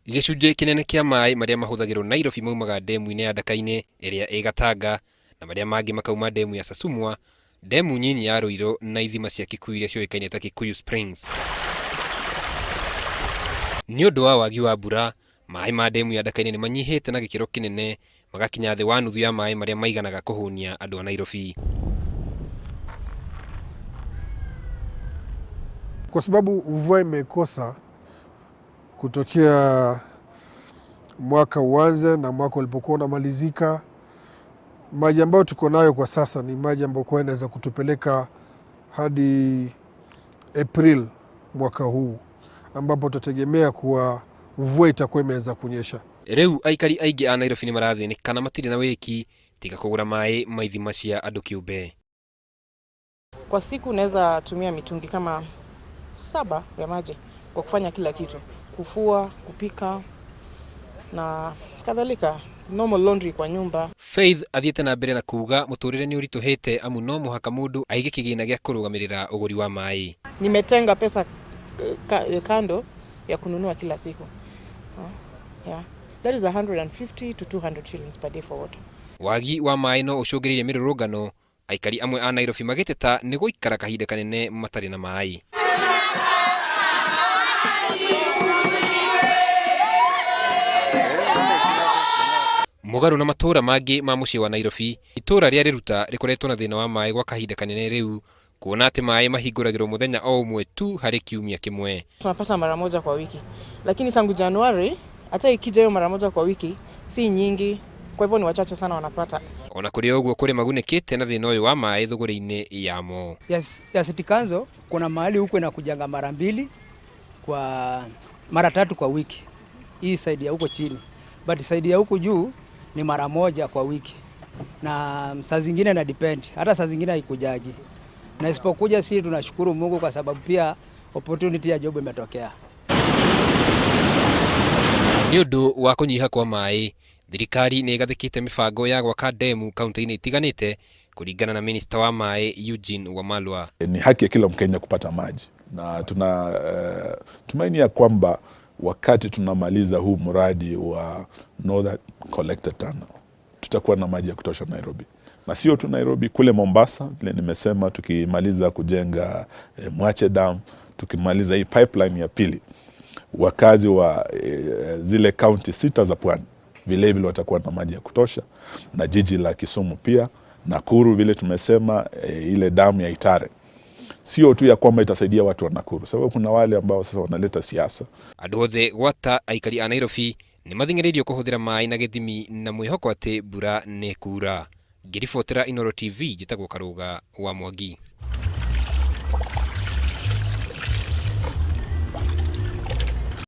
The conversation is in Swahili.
Gĩcunjĩ kĩnene kĩa maĩ marĩa mahũthagĩrwo Nairobi maumaga ndemu-inĩ ya Ndakainĩ ĩrĩa ĩ Gatanga, na marĩa mangĩ makauma ndemu ya Sasumwa, ndemu nyinyi ya Ruiru na ithima cia Kikuyu iria ciũĩkaine ta Kikuyu Springs. Nĩ ũndũ wa wagi wa mbura, maĩ ma ndemu ya Ndakainĩ nĩ manyihĩte na gĩkĩro kĩnene, magakinya thĩ wa nuthu ya maĩ marĩa maiganaga kũhũnia andũ a Nairobi. Kwa sababu mvua imekosa kutokea mwaka uanze na mwaka ulipokuwa unamalizika, maji ambayo tuko nayo kwa sasa ni maji ambayo kwa inaweza kutupeleka hadi April mwaka huu, ambapo tutategemea kuwa mvua itakuwa imeanza kunyesha. Rĩu aikari aingĩ a Nairobi nĩ marathĩnĩka na matirĩ na wĩki tiga kũgũra maĩ ma ithima cia andũ kĩũmbe. Kwa siku unaweza tumia mitungi kama 7 ya maji kwa kufanya kila kitu, kufua, kupika na kadhalika, normal laundry kwa nyumba. Faith athiĩte na mbere na kuuga mũtũrĩre nĩ ũritũhĩte amu no mũhaka mũndũ aige kĩgĩna gĩa kũrũgamĩrĩra ũgũri wa maĩ. Nimetenga pesa kando ya kununua kila siku. Yeah. That is 150 to 200 shillings per day for water. Wagi wa maĩ no ũcũngĩrĩrie mĩrũrũngano, aikari amwe a Nairobi magĩteta nĩ gũikara kahinda kanene matarĩ na maĩ. Mũgarũ na matũũra mangĩ ma mũciĩ wa Nairobi, itũũra rĩa Rĩruta rĩkoretwo na thĩna wa maĩ gwa kahinda kanene rĩu, kuona atĩ maĩ mahingũragĩrwo mũthenya o ũmwe tu harĩ kiumia kĩmwe. Tunapata mara moja kwa wiki, lakini tangu Januari hata ikija hiyo mara moja kwa wiki si nyingi, kwa hivyo ni wachache sana wanapata. Ona kũrĩ ũguo kũrĩ magunĩkĩte na thĩna ũyũ wa maĩ thũgũrĩ-inĩ yamo. Ya City Council kuna mahali huko inakujanga mara 2 kwa mara 3 kwa wiki. Hii side ya huko chini. But side ya huko juu ni mara 1 kwa wiki. Na saa zingine na depend. Hata saa zingine haikujagi. Na isipokuja sisi tunashukuru Mungu kwa sababu pia opportunity ya job imetokea. Nĩ ũndũ wa kũnyiha kwa maĩ, thirikari nĩ ĩgathĩkĩte mĩbango ya gwaka ndemu kaunti-inĩ itiganĩte kũringana na minista wa maĩ Eugene Wamalwa. Ni haki ya kila Mkenya kupata maji na tumaini ya kwamba wakati tunamaliza huu mradi wa Northern Collector Tunnel tutakuwa na maji ya kutosha Nairobi. Na sio tu Nairobi, kule Mombasa vile nimesema, tukimaliza kujenga Mwache Dam, tukimaliza hii pipeline ya pili, wakazi wa zile county 6 za pwani vile vile watakuwa na maji ya kutosha, na jiji la Kisumu pia, Nakuru vile tumesema, ile damu ya Itare. Sio tu ya kwamba itasaidia watu wa Nakuru, sababu kuna wale ambao sasa wanaleta siasa. Andũ othe gwata aikari a Nairobi nĩ mathingĩrĩirio kũhũthĩra maĩ na gĩthimi na mwĩhoko atĩ mbura nĩ kuura. Ngĩribotera Inooro TV, njĩtagwo Karũga wa Mwangi.